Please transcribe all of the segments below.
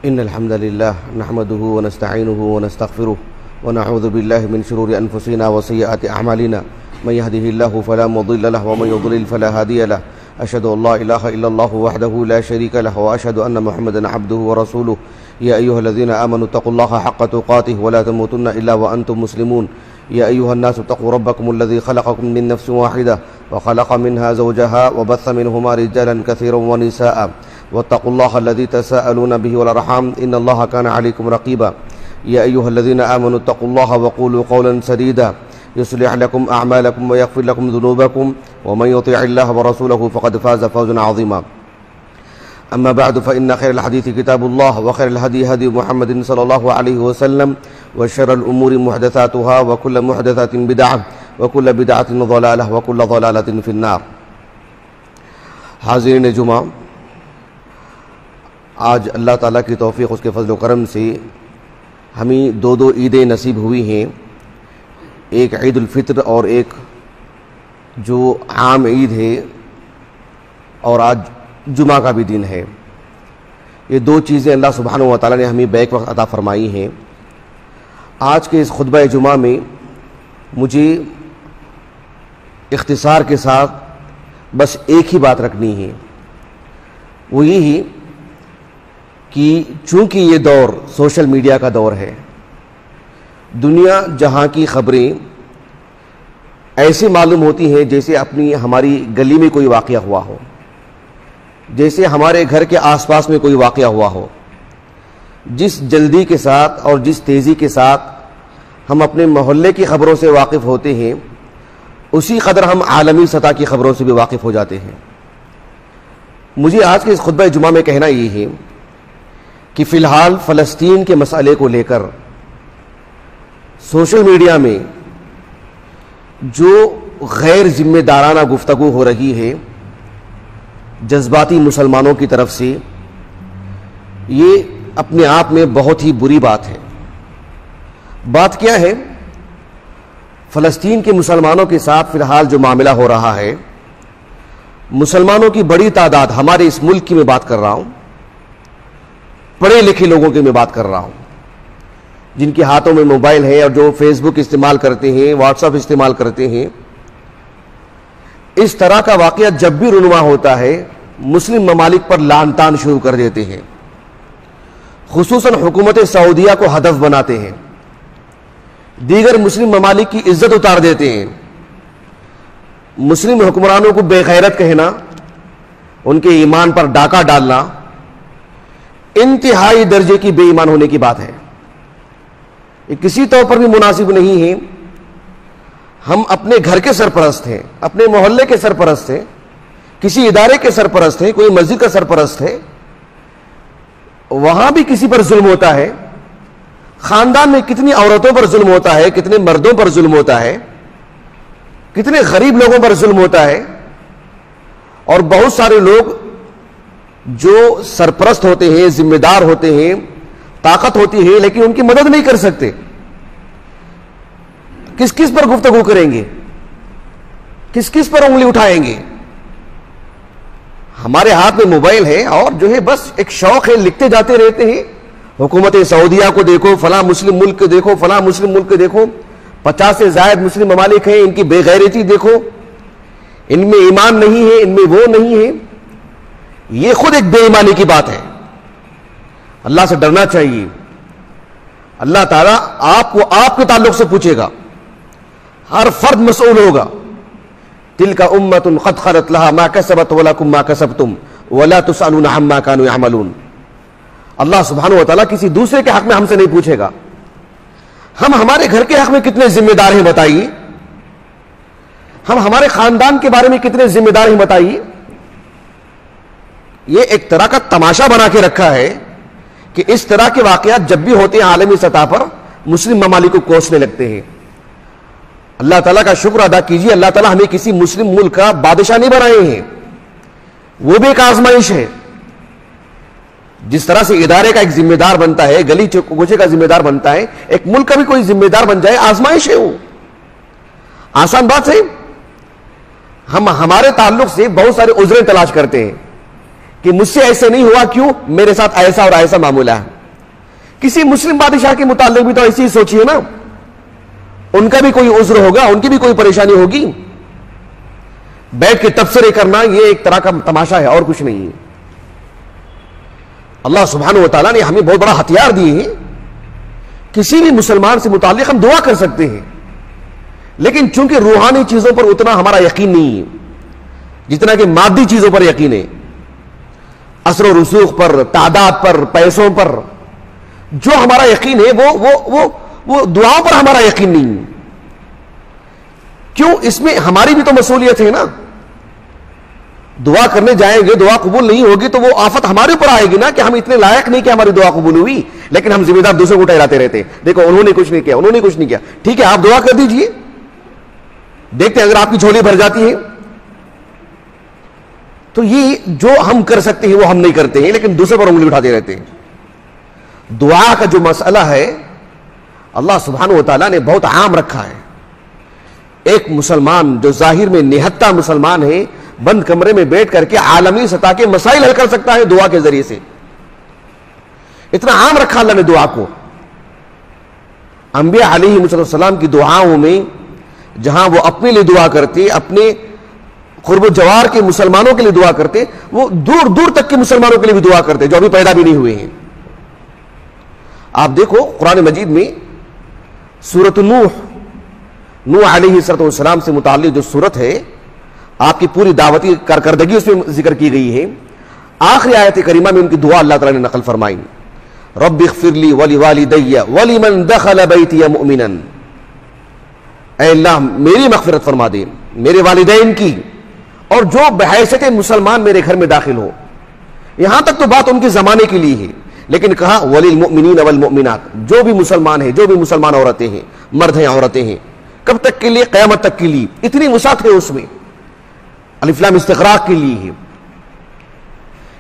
إن الحمد لله نحمده ونستعينه ونستغفره ونعوذ بالله من شرور أنفسنا وسيئات أعمالنا من يهده الله فلا مضل له ومن يضلل فلا هادي له أشهد أن لا إله إلا الله وحده لا شريك له وأشهد أن محمدا عبده ورسوله يا أيها الذين آمنوا اتقوا الله حق تقاته ولا تموتن إلا وأنتم مسلمون يا أيها الناس اتقوا ربكم الذي خلقكم من نفس واحدة وخلق منها زوجها وبث منهما رجالا كثيرا ونساء واتقوا الله الذي تساءلون به والأرحام إن الله كان عليكم رقيبا يا أيها الذين آمنوا اتقوا الله وقولوا قولا سديدا يصلح لكم أعمالكم ويغفر لكم ذنوبكم ومن يطيع الله ورسوله فقد فاز فوزا عظيما أما بعد فإن خير الحديث كتاب الله وخير الهدي هدي محمد صلى الله عليه وسلم وشر الأمور محدثاتها وكل محدثة بدعة وكل بدعة ضلالة وكل ضلالة في النار. حاضرین جمعہ، آج اللہ تعالیٰ کی توفیق اس کے فضل و کرم سے ہمیں دو عیدیں نصیب ہوئی ہیں، ایک عید الفطر اور ایک جو عام عید ہے، اور آج جمعہ کا بھی دن ہے. یہ دو چیزیں اللہ سبحانہ و تعالیٰ نے ہمیں بیک وقت عطا فرمائی ہیں. آج کے اس خطبہ جمعہ میں مجھے اختصار کے ساتھ بس ایک ہی بات رکھنی ہے، وہ یہی کہ چونکہ یہ دور سوشل میڈیا کا دور ہے، دنیا جہاں کی خبریں ایسے معلوم ہوتی ہیں جیسے ہماری گلی میں کوئی واقعہ ہوا ہو، جیسے ہمارے گھر کے آس پاس میں کوئی واقعہ ہوا ہو. جس جلدی کے ساتھ اور جس تیزی کے ساتھ ہم اپنے محلے کی خبروں سے واقف ہوتے ہیں، اسی قدر ہم عالمی سطح کی خبروں سے بھی واقف ہو جاتے ہیں. مجھے آج کے اس خطبہ جمعہ میں کہنا یہ ہے کہ فی الحال فلسطین کے مسئلے کو لے کر سوشل میڈیا میں جو غیر ذمہ دارانہ گفتگو ہو رہی ہے جذباتی مسلمانوں کی طرف سے، یہ اپنے آپ میں بہت ہی بری بات ہے. بات کیا ہے؟ فلسطین کے مسلمانوں کے ساتھ فی الحال جو معاملہ ہو رہا ہے، مسلمانوں کی بڑی تعداد، ہمارے اس ملک کی میں بات کر رہا ہوں، پڑھے لکھے لوگوں کی میں بات کر رہا ہوں، جن کے ہاتھوں میں موبائل ہے اور جو فیس بک استعمال کرتے ہیں، واٹس ایپ استعمال کرتے ہیں، اس طرح کا واقعہ جب بھی رونما ہوتا ہے مسلم ممالک پر لعن طعن شروع کر دیتے ہیں، خصوصاً حکومت سعودیہ کو ہدف بناتے ہیں، دیگر مسلم ممالک کی عزت اتار دیتے ہیں، مسلم حکمرانوں کو بے غیرت کہنا، ان کے ایمان پر ڈاکہ ڈالنا انتہائی درجے کی بے ایمان ہونے کی بات ہے. یہ کسی طور پر بھی مناسب نہیں ہے. ہم اپنے گھر کے سرپرست ہیں، اپنے محلے کے سرپرست ہیں، کسی ادارے کے سرپرست ہیں، کوئی مسجد کا سرپرست ہے، وہاں بھی کسی پر ظلم ہوتا ہے. خاندان میں کتنی عورتوں پر ظلم ہوتا ہے، کتنے مردوں پر ظلم ہوتا ہے، کتنے غریب لوگوں پر ظلم ہوتا ہے، اور بہت سارے لوگ جو سرپرست ہوتے ہیں، ذمہ دار ہوتے ہیں، طاقت ہوتی ہے، لیکن ان کی مدد نہیں کر سکتے. کس کس پر گفتگو کریں گے؟ کس کس پر انگلی اٹھائیں گے؟ ہمارے ہاتھ میں موبائل ہے اور جو ہے بس ایک شوق ہے، لکھتے جاتے رہتے ہیں، حکومت سعودیہ کو دیکھو، فلاں مسلم ملک کو دیکھو، فلاں مسلم ملک کو دیکھو، 50 سے زائد مسلم ممالک ہیں، ان کی بے غیرتی دیکھو، ان میں ایمان نہیں ہے، ان میں وہ نہیں ہے. یہ خود ایک بے ایمانی کی بات ہے. اللہ سے ڈرنا چاہیے. اللہ تعالیٰ آپ کو آپ کے تعلق سے پوچھے گا، ہر فرد مسئول ہوگا. تلک امۃ قد خلت لها ما کسبت ولکم ما کسبتم ولا تسألون عما كانوا يعملون. اللہ سبحانہ و تعالیٰ کسی دوسرے کے حق میں ہم سے نہیں پوچھے گا. ہم ہمارے گھر کے حق میں کتنے ذمہ دار ہیں بتائیے. ہم ہمارے خاندان کے بارے میں کتنے ذمہ دار ہیں بتائیے. یہ ایک طرح کا تماشا بنا کے رکھا ہے کہ اس طرح کے واقعات جب بھی ہوتے ہیں عالمی سطح پر مسلم ممالک کو کوسنے لگتے ہیں. اللہ تعالیٰ کا شکر ادا کیجیے، اللہ تعالیٰ ہمیں کسی مسلم ملک کا بادشاہ نہیں بنائے ہیں. وہ بھی ایک آزمائش ہے. جس طرح سے ادارے کا ایک ذمہ دار بنتا ہے، گلی کوچے کا ذمہ دار بنتا ہے، ایک ملک کا بھی کوئی ذمہ دار بن جائے، آزمائش ہے. وہ آسان بات ہے. ہم ہمارے تعلق سے بہت سارے عذریں تلاش کرتے ہیں کہ مجھ سے ایسے نہیں ہوا، کیوں؟ میرے ساتھ ایسا اور ایسا معاملہ ہے. کسی مسلم بادشاہ کے متعلق بھی تو ایسی ہی سوچیے نا، ان کا بھی کوئی عذر ہوگا، ان کی بھی کوئی پریشانی ہوگی. بیٹھ کے تبصرے کرنا یہ ایک طرح کا تماشا ہے اور کچھ نہیں ہے. اللہ سبحانہ و تعالیٰ نے ہمیں بہت بڑا ہتھیار دیے ہیں. کسی بھی مسلمان سے متعلق ہم دعا کر سکتے ہیں، لیکن چونکہ روحانی چیزوں پر اتنا ہمارا یقین نہیں ہے جتنا کہ مادی چیزوں پر یقین ہے، اثر و رسوخ پر، تعداد پر، پیسوں پر جو ہمارا یقین ہے وہ دعاؤں پر ہمارا یقین نہیں ہے. کیوں؟ اس میں ہماری بھی تو مصولیت ہے نا. دعا کرنے جائیں گے، دعا قبول نہیں ہوگی تو وہ آفت ہمارے اوپر آئے گی نا کہ ہم اتنے لائق نہیں کہ ہماری دعا قبول ہوئی، لیکن ہم ذمہ دار دوسروں کو ٹھہراتے رہتے ہیں. دیکھو انہوں نے کچھ نہیں کیا، انہوں نے کچھ نہیں کیا. ٹھیک ہے، آپ دعا کر دیجئے، دیکھتے ہیں اگر آپ کی جھولی بھر جاتی ہے. تو یہ جو ہم کر سکتے ہیں وہ ہم نہیں کرتے ہیں، لیکن دوسرے پر انگلی اٹھاتے رہتے ہیں. دعا کا جو مسئلہ ہے اللہ سبحانہ و تعالیٰ نے بہت عام رکھا ہے. ایک مسلمان جو ظاہر میں نہتا مسلمان ہے، بند کمرے میں بیٹھ کر کے عالمی سطح کے مسائل حل کر سکتا ہے دعا کے ذریعے سے. اتنا عام رکھا اللہ نے دعا کو. انبیاء علیہ السلام کی دعاؤں میں جہاں وہ اپنے لیے دعا کرتے، اپنے قرب و جوار کے مسلمانوں کے لیے دعا کرتے، وہ دور دور تک کے مسلمانوں کے لیے بھی دعا کرتے جو ابھی پیدا بھی نہیں ہوئے ہیں. آپ دیکھو قرآن مجید میں سورۃ نوح علیہ السلام سے متعلق جو سورت ہے، آپ کی پوری دعوتی کارکردگی اس میں ذکر کی گئی ہے. آخری آیت کریمہ میں ان کی دعا اللہ تعالیٰ نے نقل فرمائی، رب اغفر لی ولوالدی ولمن دخل بیتی مؤمنا. اے اللہ میری مغفرت فرما دے، میرے والدین کی، اور جو بحیثیت مسلمان میرے گھر میں داخل ہو. یہاں تک تو بات ان کے زمانے کے لیے ہے، لیکن کہا وللمؤمنین والمؤمنات، جو بھی مسلمان ہیں، جو بھی مسلمان عورتیں ہیں، مرد ہیں، عورتیں ہیں. کب تک کے لیے؟ قیامت تک کے لیے. اتنی وسعت ہے اس میں. الف لام استغراق کے لیے ہے.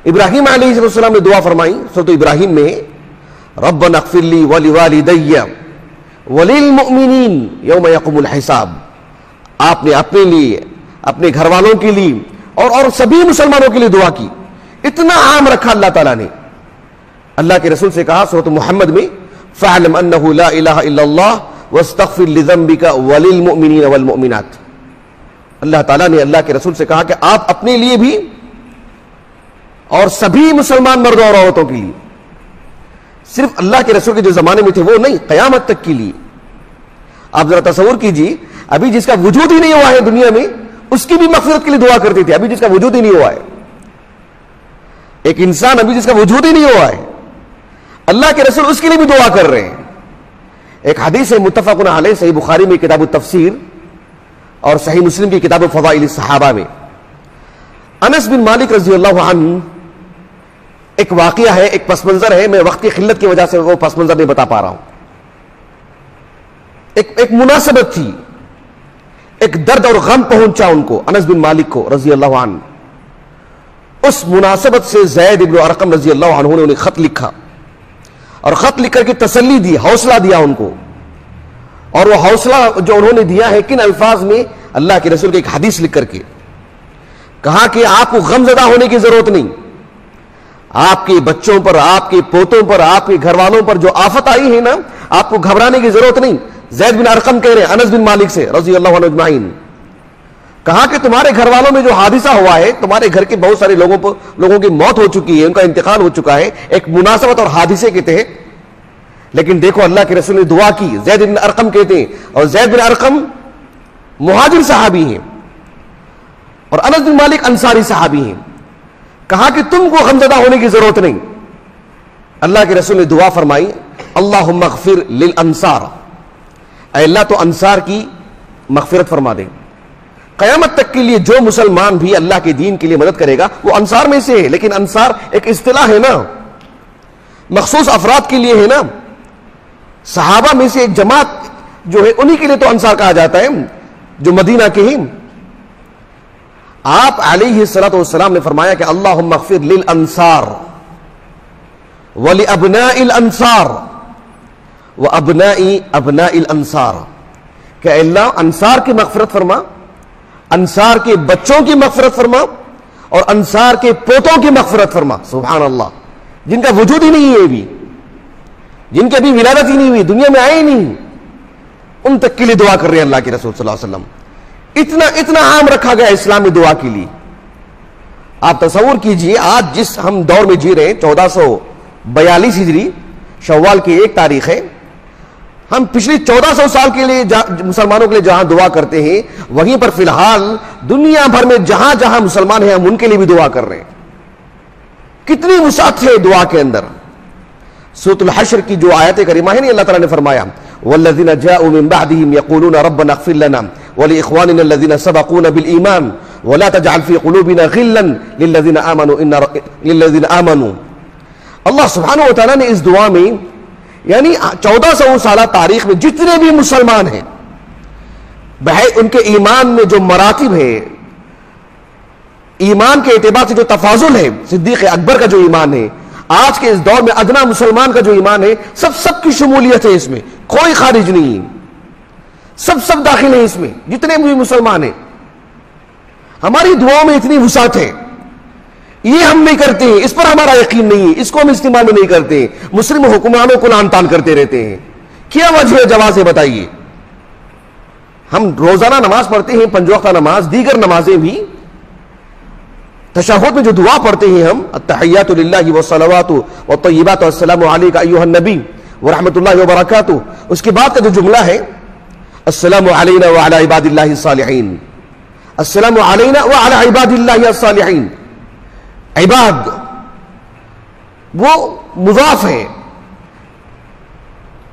ابراہیم علیہ السلام نے دعا فرمائی سورۃ ابراہیم میں، ربنا اغفر لی ولوالدی وللمؤمنین یوم یقوم الحساب. آپ نے اپنے لیے، اپنے گھر والوں کے لیے اور سبھی مسلمانوں کے لیے دعا کی. اتنا عام رکھا اللہ تعالیٰ نے. اللہ کے رسول سے کہا سورۃ محمد میں، فاعلم انہ لا الہ الا اللہ واستغفر لذنبک وللمؤمنین والمؤمنات. اللہ تعالیٰ نے اللہ کے رسول سے کہا کہ آپ اپنے لیے بھی اور سبھی مسلمان مردوں اور عورتوں کے لیے، صرف اللہ کے رسول کے جو زمانے میں تھے وہ نہیں، قیامت تک کے لیے. آپ ذرا تصور کیجیے، ابھی جس کا وجود ہی نہیں ہوا ہے دنیا میں، اس کی بھی مغفرت کے لیے دعا کرتے تھے. ابھی جس کا وجود ہی نہیں ہوا ہے، ایک انسان ابھی جس کا وجود ہی نہیں ہوا ہے، اللہ کے رسول اس کے لیے بھی دعا کر رہے ہیں. ایک حدیث ہے متفق علیہ، صحیح بخاری میں کتاب التفسیر اور صحیح مسلم کی کتاب فضائل الصحابہ میں. انس بن مالک رضی اللہ عنہ، ایک واقعہ ہے، ایک پس منظر ہے، میں وقت کی قلت کی وجہ سے وہ پس منظر نہیں بتا پا رہا ہوں. ایک مناسبت تھی، ایک درد اور غم پہنچا ان کو، انس بن مالک کو رضی اللہ عنہ. اس مناسبت سے زید بن ارقم رضی اللہ عنہ نے انہیں خط لکھا، اور خط لکھ کر کے تسلی دی، حوصلہ دیا ان کو. اور وہ حوصلہ جو انہوں نے دیا ہے کن الفاظ میں؟ اللہ کے رسول کی ایک حدیث لکھ کر کے کہا کہ آپ کو غم زدہ ہونے کی ضرورت نہیں. آپ کے بچوں پر، آپ کے پوتوں پر، آپ کے گھر والوں پر جو آفت آئی ہے نا، آپ کو گھبرانے کی ضرورت نہیں. زید بن ارقم کہہ رہے ہیں انس بن مالک سے رضی اللہ عنہ اجمعین، کہا کہ تمہارے گھر والوں میں جو حادثہ ہوا ہے، تمہارے گھر کے بہت سارے لوگوں کی موت ہو چکی ہے، ان کا انتقال ہو چکا ہے ایک مناسبت اور حادثے کے تحت. لیکن دیکھو اللہ کے رسول نے دعا کی. زید بن ارقم کہتے ہیں، اور زید بن ارقم مہاجر صحابی ہیں اور انس بن مالک انصاری صحابی ہیں. کہا کہ تم کو غمزدہ ہونے کی ضرورت نہیں. اللہ کے رسول نے دعا فرمائی، اللہم اغفر للانصار، اے اللہ تو انصار کی مغفرت فرما دے. قیامت تک کے لیے جو مسلمان بھی اللہ کے دین کے لیے مدد کرے گا وہ انصار میں سے ہے. لیکن انصار ایک اصطلاح ہے نا، مخصوص افراد کے لیے ہے نا. صحابہ میں سے ایک جماعت جو ہے انہی کے لیے تو انصار کہا جاتا ہے جو مدینہ کے ہیں. آپ علیہ الصلوۃ والسلام نے فرمایا کہ اللہم اغفر للانصار ولابناء الانصار وابناء ابناء الانصار، کہ اللہ انصار کی مغفرت فرما، انصار کے بچوں کی مغفرت فرما، اور انصار کے پوتوں کی مغفرت فرما. سبحان اللہ، جن کا وجود ہی نہیں ہے بھی. جن کی ابھی ولادت ہی نہیں ہوئی, دنیا میں آئے ہی نہیں, ان تک کے لیے دعا کر رہے ہیں اللہ کے رسول صلی اللہ علیہ وسلم. اتنا عام رکھا گیا اسلام میں دعا کے لیے. آپ تصور کیجئے آج جس ہم دور میں جی رہے ہیں 1442 ہجری شوال کی 1 تاریخ ہے, ہم پچھلی 1400 سال کے لیے مسلمانوں کے لیے جہاں دعا کرتے ہیں, وہیں پر فی الحال دنیا بھر میں جہاں جہاں مسلمان ہیں ہم ان کے لیے بھی دعا کر رہے ہیں. کتنی وسعت ہے دعا کے اندر. سورۃ الحشر کی جو آیت کریمہ ہے, اللہ تعالیٰ نے فرمایا والذین جاءوا من بعدهم یقولون ربنا اغفر لنا ولاخواننا الذین سبقونا بالایمان ولا تجعل في قلوبنا غلا للذین آمنوا. اللہ سبحانہ و تعالیٰ نے اس دعا میں یعنی 1400 سالہ تاریخ میں جتنے بھی مسلمان ہیں, ان کے ایمان میں جو مراتب ہے, ایمان کے اعتبار سے جو تفاضل ہے, صدیق اکبر کا جو ایمان ہے, آج کے اس دور میں ادنا مسلمان کا جو ایمان ہے, سب کی شمولیت ہے اس میں, کوئی خارج نہیں, سب داخل ہیں اس میں, جتنے بھی مسلمان ہیں. ہماری دعاؤں میں اتنی وسعت ہے, یہ ہم نہیں کرتے ہیں, اس پر ہمارا یقین نہیں ہے, اس کو ہم استعمال میں نہیں کرتے ہیں. مسلم حکمرانوں کو لعن طعن کرتے رہتے ہیں. کیا وجہ ہے جواز ہے بتائیے. ہم روزانہ نماز پڑھتے ہیں, 5 وقتہ نماز, دیگر نمازیں بھی, تشہد میں جو دعا پڑھتے ہیں ہم, التحیات للہ والصلوات والطیبات والسلام علیک ایھا النبی ورحمۃ اللہ وبرکاتہ, اس کے بعد کا جو جملہ ہے السلام علینا وعلی عباد اللہ الصالحین, السلام علینا وعلی عباد اللہ الصالحین. عباد وہ مضاف ہے,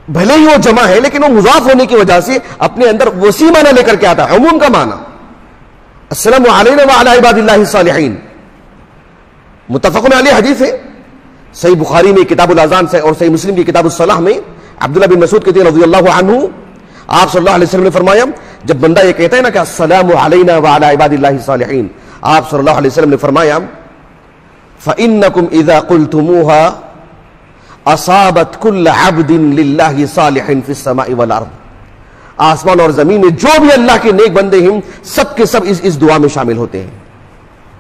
بھلے ہی وہ جمع ہے لیکن وہ مضاف ہونے کی وجہ سے اپنے اندر وسیع معنی لے کر کے آتا ہے, عموم کا معنی. السلام علینا وعلی عباد اللہ الصالحین متفق علیہ حدیث ہے, صحیح بخاری میں کتاب الاذان سے اور صحیح مسلم کی کتاب الصلاح میں عبداللہ بن مسعود کہتے ہیں رضی اللہ عنہ, آپ صلی اللہ علیہ وسلم نے فرمایا جب بندہ یہ کہتا ہے نا کہ السلام علینا وعلی عباد اللہ الصالحین, آپ صلی اللہ علیہ وسلم نے فرمایا فَإِنَّكُمْ إِذَا قُلْتُمُوهَا أَصَابَتْ كُلَّ عَبْدٍ لِلَّهِ صَالِحٍ فِي السَّمَاءِ وَالْأَرْضِ. آسمان اور زمین میں جو بھی اللہ کے نیک بندے ہیں سب کے سب اس دعا میں شامل ہوتے ہیں.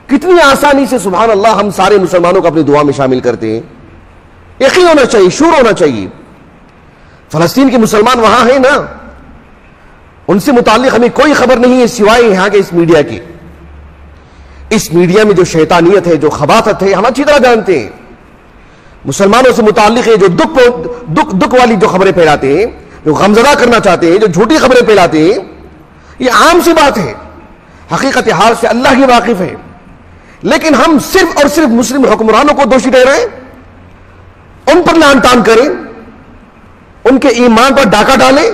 کتنی آسانی سے سبحان اللہ ہم سارے مسلمانوں کو اپنی دعا میں شامل کرتے ہیں. یقین ہونا چاہیے, شعور ہونا چاہیے. فلسطین کے مسلمان وہاں ہیں نا, ان سے متعلق ہمیں کوئی خبر نہیں ہے سوائے یہاں کے اس میڈیا کی. اس میڈیا میں جو شیطانیت ہے, جو خباثت ہے, ہم اچھی طرح جانتے ہیں. مسلمانوں سے متعلق ہے جو دکھ والی جو خبریں پھیلاتے ہیں, جو غمزدہ کرنا چاہتے ہیں, جو جھوٹی خبریں پھیلاتے ہیں, یہ عام سی بات ہے. حقیقت حال سے اللہ ہی واقف ہے. لیکن ہم صرف اور صرف مسلم حکمرانوں کو دوشی ٹھہرائیں, ان پر لعن طعن کریں, ان کے ایمان پر ڈاکہ ڈالیں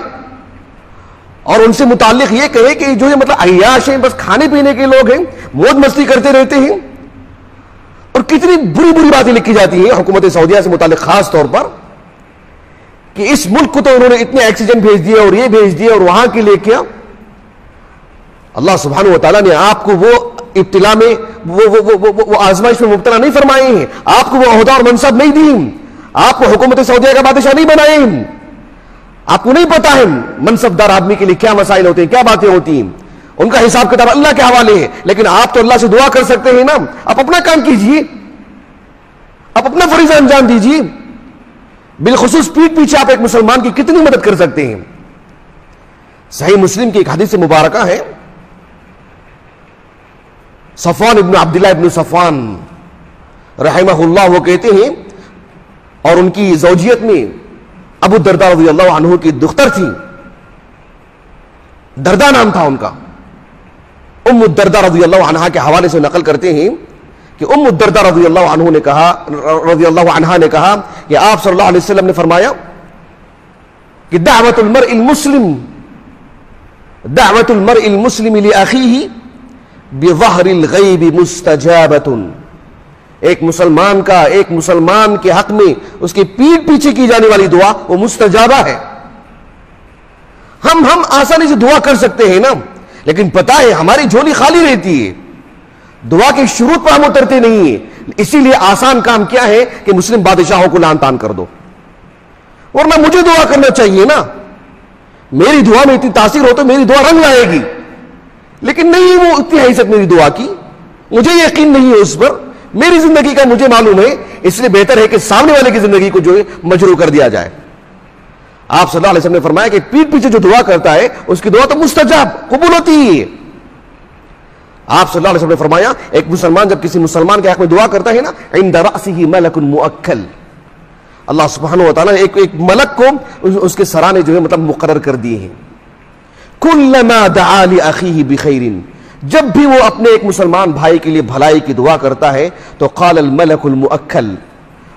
اور ان سے متعلق یہ کہے کہ جو یہ مطلب عیاش ہیں, بس کھانے پینے کے لوگ ہیں, موج مستی کرتے رہتے ہیں. اور کتنی بری باتیں لکھی جاتی ہیں حکومت سعودیہ سے متعلق, خاص طور پر کہ اس ملک کو تو انہوں نے اتنے آکسیجن بھیج دیا اور یہ بھیج دیا اور وہاں کے لیے کیا. اللہ سبحانہ و تعالیٰ نے آپ کو وہ ابتلا میں وہ آزمائش میں مبتلا نہیں فرمائے ہیں, آپ کو وہ عہدہ اور منصب نہیں دی, آپ کو حکومت سعودیہ کا بادشاہ نہیں بنائے. آپ کو نہیں پتا ہے منصب دار آدمی کے لیے کیا مسائل ہوتے ہیں, کیا باتیں ہوتی ہیں, ان کا حساب کتاب اللہ کے حوالے ہے. لیکن آپ تو اللہ سے دعا کر سکتے ہیں نا, آپ اپنا کام کیجئے, آپ اپنا فریضہ انجام دیجئے. بالخصوص پیٹ پیچھے آپ ایک مسلمان کی کتنی مدد کر سکتے ہیں. صحیح مسلم کی ایک حدیث مبارکہ ہے, صفوان ابن عبداللہ ابن صفوان رحمہ اللہ وہ کہتے ہیں, اور ان کی زوجیت میں ابو الدرداء رضی اللہ عنہ کی دختر تھی, درداء نام تھا ان کا. ام الدرداء رضی اللہ عنہ کے حوالے سے نقل کرتے ہیں کہ ام الدرداء رضی اللہ عنہ نے کہا کہ آپ صلی اللہ علیہ وسلم نے فرمایا کہ دعوت المرء المسلم لأخیہ بظہر الغیب مستجابۃ. ایک مسلمان کے حق میں اس کے پیٹ پیچھے کی جانے والی دعا وہ مستجابہ ہے. ہم آسانی سے دعا کر سکتے ہیں نا, لیکن پتہ ہے ہماری جھولی خالی رہتی ہے, دعا کے شروط پر ہم اترتے نہیں ہیں. اسی لیے آسان کام کیا ہے کہ مسلم بادشاہوں کو لعن طعن کر دو, ورنہ مجھے دعا کرنا چاہیے نا. میری دعا میں اتنی تاثیر ہو تو میری دعا رنگ لائے گی, لیکن نہیں وہ اتنی حیثیت میری دعا کی, مجھے یقین نہیں ہے اس پر, میری زندگی کا مجھے معلوم ہے, اس لیے بہتر ہے کہ سامنے والے کی زندگی کو جو ہے مجروح کر دیا جائے. آپ صلی اللہ علیہ وسلم نے فرمایا کہ پیٹھ پیچھے جو دعا کرتا ہے اس کی دعا تو مستجاب قبول ہوتی ہے. آپ صلی اللہ علیہ وسلم نے فرمایا ایک مسلمان جب کسی مسلمان کے حق میں دعا کرتا ہے نا عند رأسہ ملک مؤکل, اللہ سبحانہ و تعالیٰ نے ایک ملک کو اس کے سرانے جو ہے مطلب مقرر کر دیے ہیں. کلما دعا لأخیہ بخیر, جب بھی وہ اپنے ایک مسلمان بھائی کے لیے بھلائی کی دعا کرتا ہے تو قال الملک المؤکل,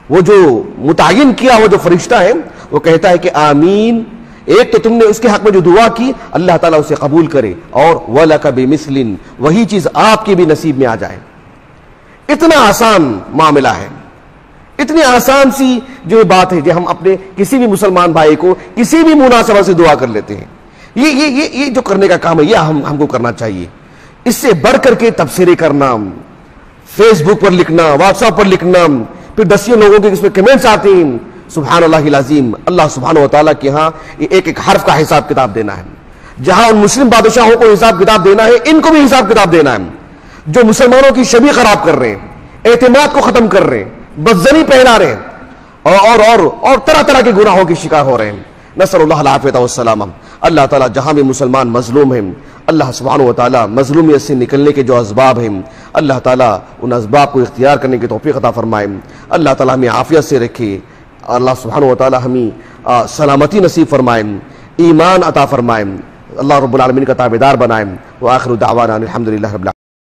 وہ جو متعین کیا وہ جو فرشتہ ہے وہ کہتا ہے کہ آمین. ایک تو تم نے اس کے حق میں جو دعا کی اللہ تعالیٰ اسے قبول کرے, اور وَلَكَ بِمِثْلٍ, وہی چیز آپ کے بھی نصیب میں آ جائے. اتنا آسان معاملہ ہے, اتنی آسان سی جو بات ہے جو ہم اپنے کسی بھی مسلمان بھائی کو کسی بھی مناسبت سے دعا کر لیتے ہیں. یہ جو کرنے کا کام ہے یہ ہم کو کرنا چاہیے. اس سے بڑھ کر کے تبصرے کرنا, فیس بک پر لکھنا, واٹس ایپ پر لکھنا, پھر دسیوں لوگوں کے اس میں کمنٹس آتے ہیں, سبحان اللہ العظیم. اللہ سبحانہ و تعالیٰ کے ہاں ایک ایک حرف کا حساب کتاب دینا ہے. جہاں ان مسلم بادشاہوں کو حساب کتاب دینا ہے ان کو بھی حساب کتاب دینا ہے, جو مسلمانوں کی شبیہ خراب کر رہے ہیں, اعتماد کو ختم کر رہے ہیں, بدزنی پہنا رہے ہیں, اور طرح طرح کے گناہوں کے شکار ہو رہے ہیں. نسأل اللہ العافیۃ والسلامہ. اللہ تعالیٰ جہاں بھی مسلمان مظلوم ہیں اللہ سبحانہ و تعالیٰ مظلومیت سے نکلنے کے جو اسباب ہیں اللہ تعالیٰ ان اسباب کو اختیار کرنے کی توفیق عطا فرمائے. اللہ تعالیٰ ہمیں عافیت سے رکھے. اللہ سبحانہ و تعالیٰ ہمیں سلامتی نصیب فرمائے, ایمان عطا فرمائے, اللہ رب العالمین کا تابعدار بنائے. وآخر دعوانا الحمدللہ رب العالمین.